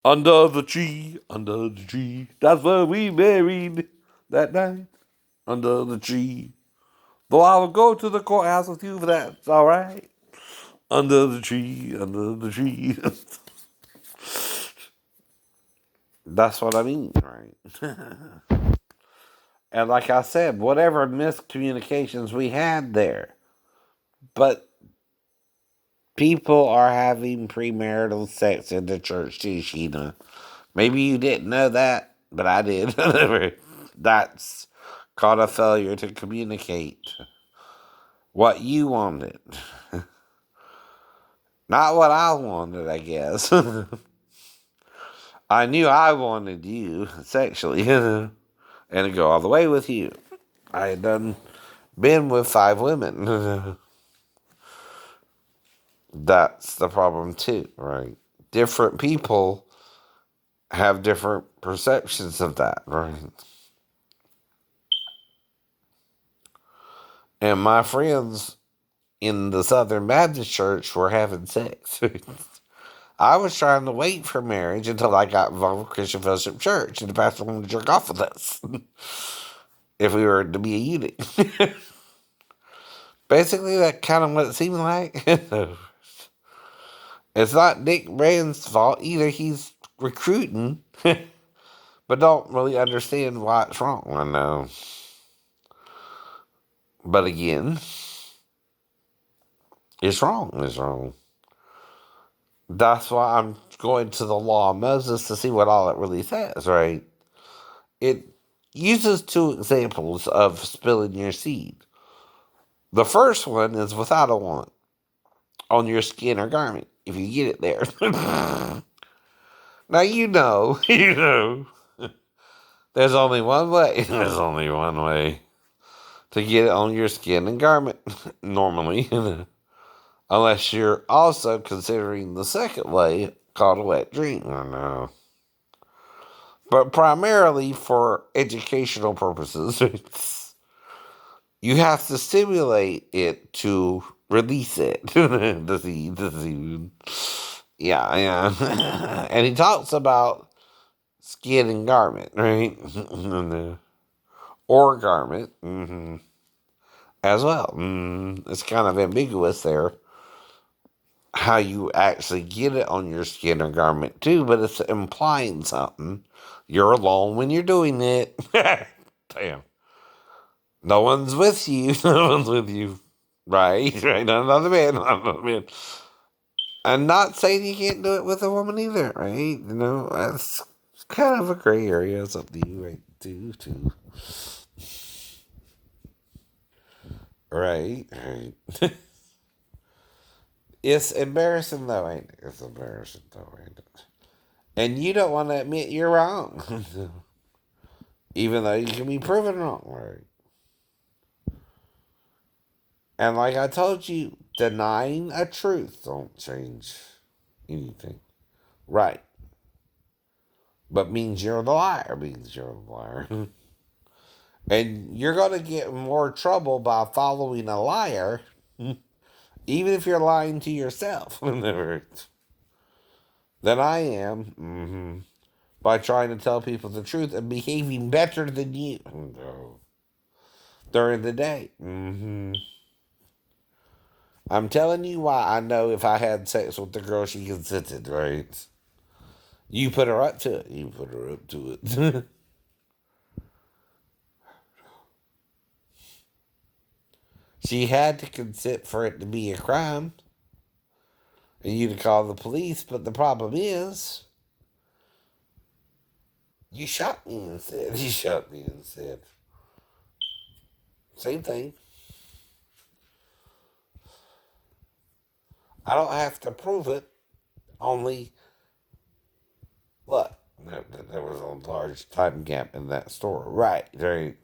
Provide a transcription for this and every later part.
under the tree. That's where we married that night, under the tree. Though I will go to the courthouse with you, but that's all right. Under the tree, under the tree. That's what I mean, right? And like I said, whatever miscommunications we had there, but people are having premarital sex in the church too, Sheena. Maybe you didn't know that, but I did. That's called a failure to communicate what you wanted, not what I wanted, I guess. I knew I wanted you sexually and to go all the way with you. I had been with 5 women. That's the problem too, right? Different people have different perceptions of that, right? And my friends in the Southern Baptist Church were having sex. I was trying to wait for marriage until I got involved with Christian Fellowship Church, and the pastor wanted to jerk off with us if we were to be a unit. Basically, that kind of what it seemed like. It's not Nick Rand's fault either. He's recruiting, but don't really understand why it's wrong. I know. But again, it's wrong. It's wrong. That's why I'm going to the law of Moses to see what all it really says, right? It uses 2 examples of spilling your seed. The first one is without a want on your skin or garment, if you get it there. Now you know, there's only one way. There's only one way to get it on your skin and garment, normally. Unless you're also considering the second way called a wet dream. I know. But primarily for educational purposes, you have to stimulate it to release it. The seed. Yeah, yeah. And he talks about skin and garment, right? Or garment as well. It's kind of ambiguous there how you actually get it on your skin or garment too, but it's implying something. You're alone when you're doing it. Damn. No one's with you. No one's with you. Right? Right. Not another man. Not another man. I'm not saying you can't do it with a woman either, right? That's kind of a gray area. It's up to you, right? Too. Right. Right. It's embarrassing though, ain't it? It's embarrassing though, ain't it? And you don't want to admit you're wrong. Even though you can be proven wrong, right? And like I told you, denying a truth don't change anything. Right. But means you're the liar, means you're the liar. And you're going to get more trouble by following a liar, even if you're lying to yourself, than I am, by trying to tell people the truth and behaving better than you during the day. I'm telling you why I know if I had sex with the girl, she consented, right? You put her up to it. You put her up to it. She had to consent for it to be a crime and you to call the police, but the problem is, you shot me instead. You shot me instead. Same thing. I don't have to prove it. Only, look, there was a large time gap in that story. Right. Right.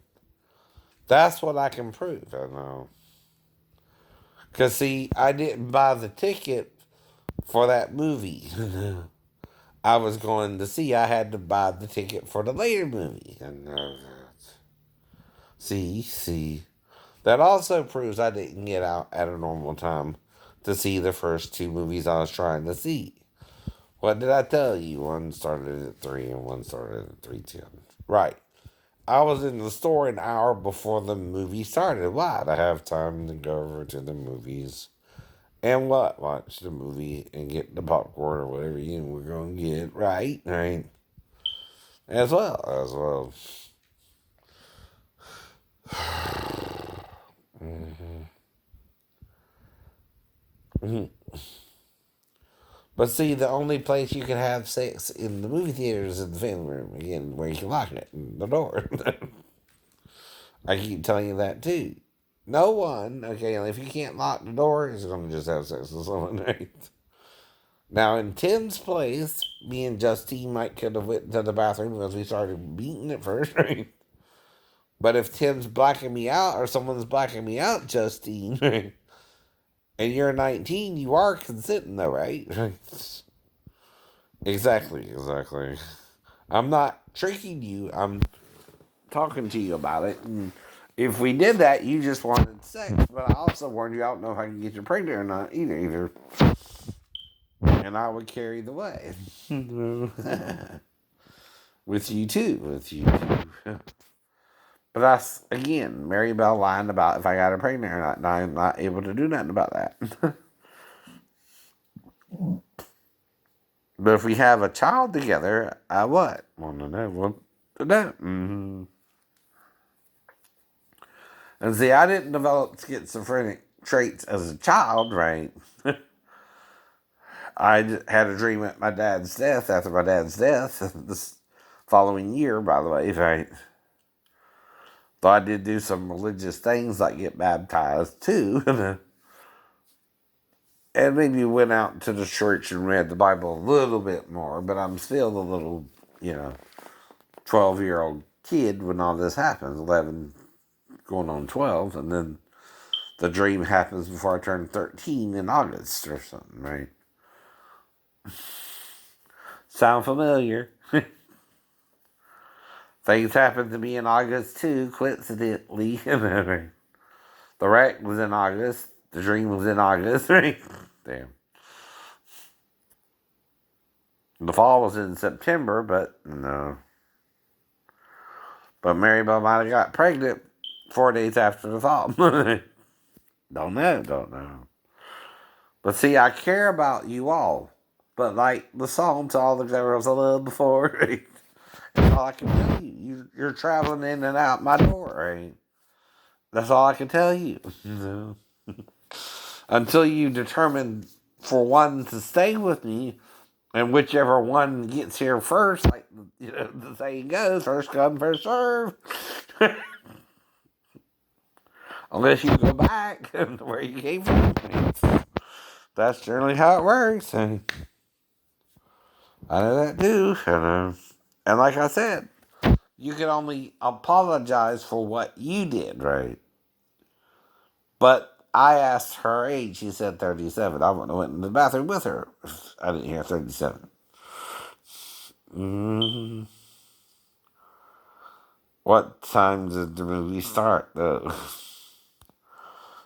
That's what I can prove. I know. Because, see, I didn't buy the ticket for that movie I was going to see. I had to buy the ticket for the later movie. And see. That also proves I didn't get out at a normal time to see the first 2 movies I was trying to see. What did I tell you? One started at 3 and one started at 3:10. Right. I was in the store an hour before the movie started. Why? To have time to go over to the movies and what? Watch the movie and get the popcorn or whatever you we're going to get. Right? Right. As well. As well. Mhm. But see, the only place you can have sex in the movie theater is in the family room. Again, where you can lock it, the door. I keep telling you that too. No one, okay, and if you can't lock the door, is going to just have sex with someone, right? Now, in Tim's place, me and Justine might could have went to the bathroom because we started beating it first, right? But if Tim's blacking me out or someone's blacking me out, Justine, right? And you're 19, you are consenting though, right? Exactly, exactly. I'm not tricking you. I'm talking to you about it. And if we did that, you just wanted sex. But I also warned you, I don't know if I can get you pregnant or not either. And I would carry the way. With you too. With you too. But that's, again, Mary Bell lying about if I got her pregnant or not. And I'm not able to do nothing about that. But if we have a child together, I what? Want to know what to do. Mm-hmm. And see, I didn't develop schizophrenic traits as a child, right? I had a dream at my dad's death, after my dad's death, this following year, by the way, right? Though I did do some religious things like get baptized too. And maybe went out to the church and read the Bible a little bit more, but I'm still a little, 12-year-old kid when all this happens, 11 going on 12, and then the dream happens before I turn 13 in August or something, right? Sound familiar? Things happened to me in August too, coincidentally. The wreck was in August. The dream was in August, right? Damn. The fall was in September, but no. But Mary Bell might have got pregnant 4 days after the fall. Don't know. But see, I care about you all. But like the song to all the girls I loved before, right? That's all I can tell you. You're traveling in and out my door, right? That's all I can tell you. Until you determine for one to stay with me, and whichever one gets here first, like the saying goes, first come, first serve. Unless you go back to where you came from. That's generally how it works. And I know that too. And like I said, you can only apologize for what you did, right? But I asked her age. She said 37. I wouldn't have went in the bathroom with her. I didn't hear 37. Mm-hmm. What time did the movie start, though?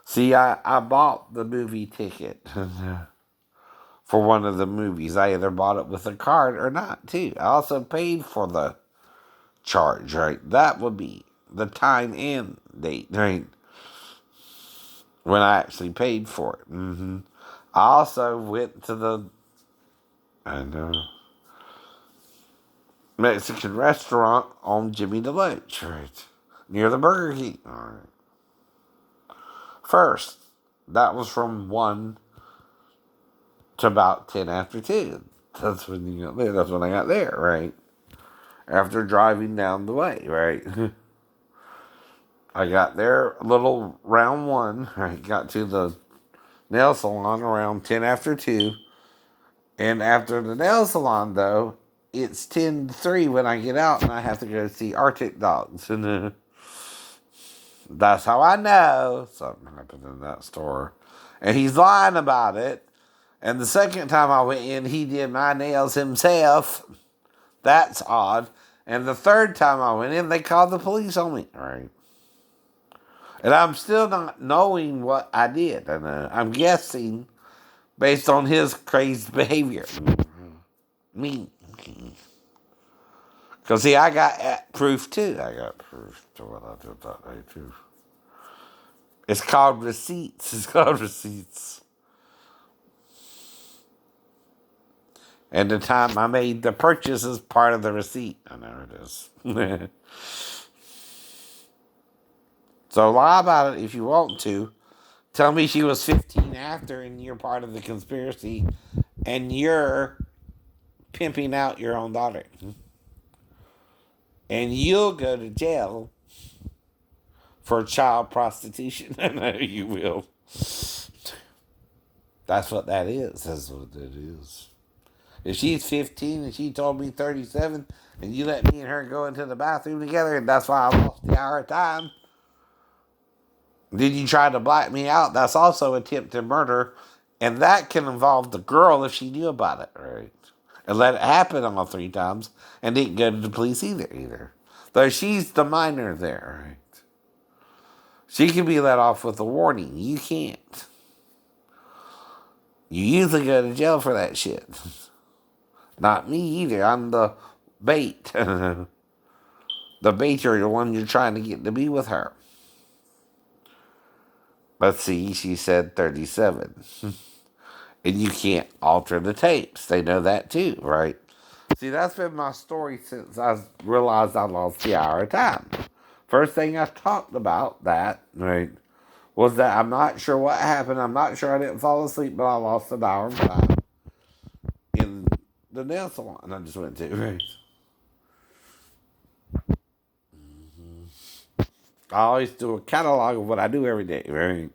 See, I bought the movie ticket for one of the movies. I either bought it with a card or not, too. I also paid for the charge, right? That would be the time and date, right? When I actually paid for it. Mm-hmm. I also went to the Mexican restaurant on Jimmy DeLoach, right? Near the Burger King. All right. First, that was from 1 to about 10 after 2. That's when you got there. That's when I got there, right? After driving down the way, right? I got there a little round 1. I got to the nail salon around 10 after 2. And after the nail salon, though, it's 10 to 3 when I get out and I have to go see Arctic Dogs. And that's how I know something happened in that store. And he's lying about it. And the second time I went in, he did my nails himself. That's odd. And the third time I went in, they called the police on me. All right. And I'm still not knowing what I did. And I'm guessing based on his crazy behavior. Me. Because, see, I got proof, too. I got proof to what I did that day, too. It's called receipts. It's called receipts. And the time I made the purchase is part of the receipt. I know it is. So lie about it if you want to. Tell me she was 15 after and you're part of the conspiracy and you're pimping out your own daughter. And you'll go to jail for child prostitution. I know you will. That's what that is. That's what it is. If she's 15 and she told me 37 and you let me and her go into the bathroom together and that's why I lost the hour of time, did you try to black me out? That's also attempted murder. And that can involve the girl if she knew about it, right? And let it happen all three times and didn't go to the police either. Though she's the minor there, right? She can be let off with a warning. You can't. You usually go to jail for that shit. Not me either. I'm the bait. The baiter, the one you're trying to get to be with her. But see, she said 37. And you can't alter the tapes. They know that too, right? See, that's been my story since I realized I lost the hour of time. First thing I talked about that, right, was that I'm not sure what happened. I'm not sure I didn't fall asleep, but I lost an hour of time in the nail salon I just went to, right? I always do a catalog of what I do every day, right?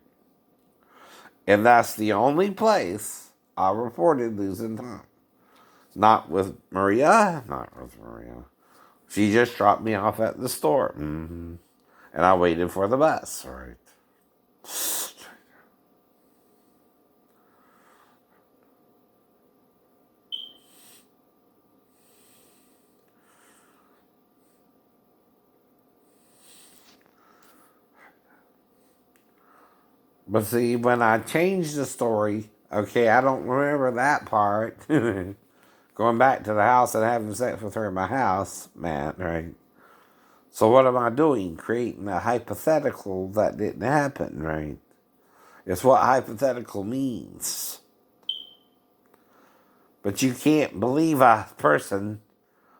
And that's the only place I reported losing time. Not with Maria. Not with Maria. She just dropped me off at the store. And I waited for the bus, right? But see, when I changed the story, okay, I don't remember that part. Going back to the house and having sex with her in my house, man, right? So what am I doing? Creating a hypothetical that didn't happen, right? It's what hypothetical means. But you can't believe a person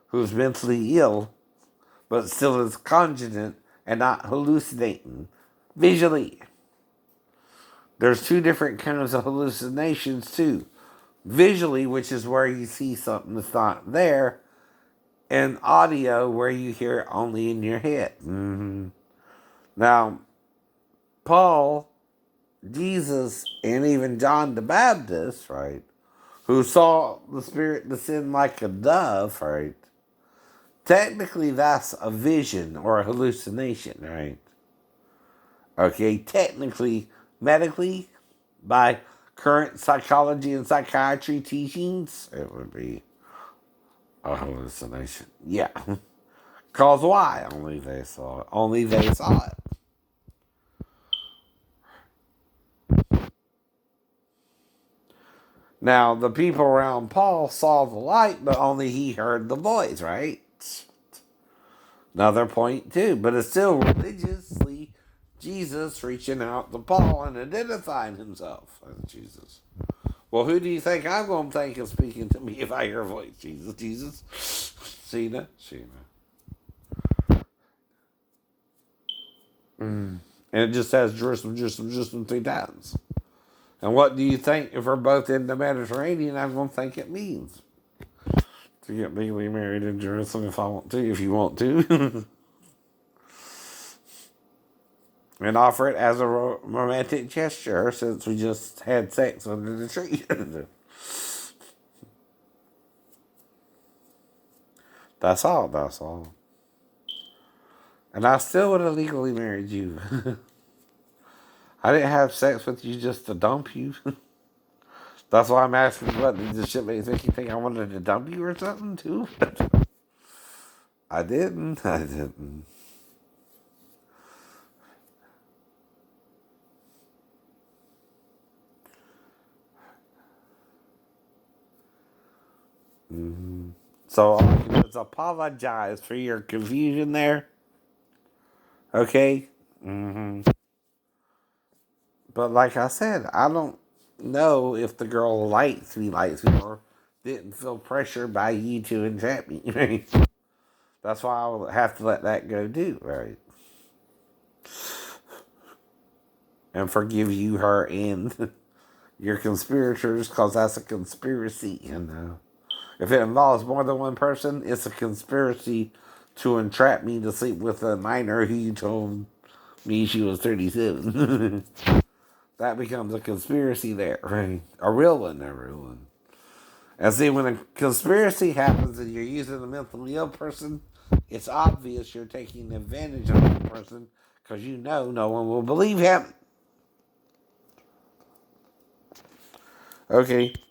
who's mentally ill, but still is cognizant and not hallucinating visually. There's two different kinds of hallucinations too. Visually, which is where you see something that's not there, and audio, where you hear it only in your head. Now, Paul, Jesus, and even John the Baptist, right, who saw the Spirit descend like a dove, right, technically that's a vision or a hallucination, right? Okay, technically, medically, by current psychology and psychiatry teachings, it would be a hallucination. Yeah. Cause why? Only they saw it. Only they saw it. Now, the people around Paul saw the light, but only he heard the voice, right? Another point, too. But it's still religiously Jesus reaching out to Paul and identifying himself as Jesus. Well, who do you think I'm going to think is speaking to me if I hear a voice? Jesus, Jesus. Sheena. And it just says Jerusalem, Jerusalem, Jerusalem three times. And what do you think if we're both in the Mediterranean, I'm going to think it means? To get legally married in Jerusalem if I want to, if you want to. And offer it as a romantic gesture since we just had sex under the tree. That's all. And I still would have legally married you. I didn't have sex with you just to dump you. That's why I'm asking, what, did this shit make you think I wanted to dump you or something, too? I didn't. So all I can do is apologize for your confusion there. Okay? But like I said, I don't know if the girl likes me, or didn't feel pressured by you to entrap me. Right? That's why I will have to let that go too, right? And forgive you, her, and your conspirators, because that's a conspiracy. And if it involves more than one person, it's a conspiracy to entrap me to sleep with a minor who you told me she was 37. That becomes a conspiracy there, right? A real one, a real one. And see, when a conspiracy happens and you're using a mentally ill person, it's obvious you're taking advantage of that person because you know no one will believe him. Okay.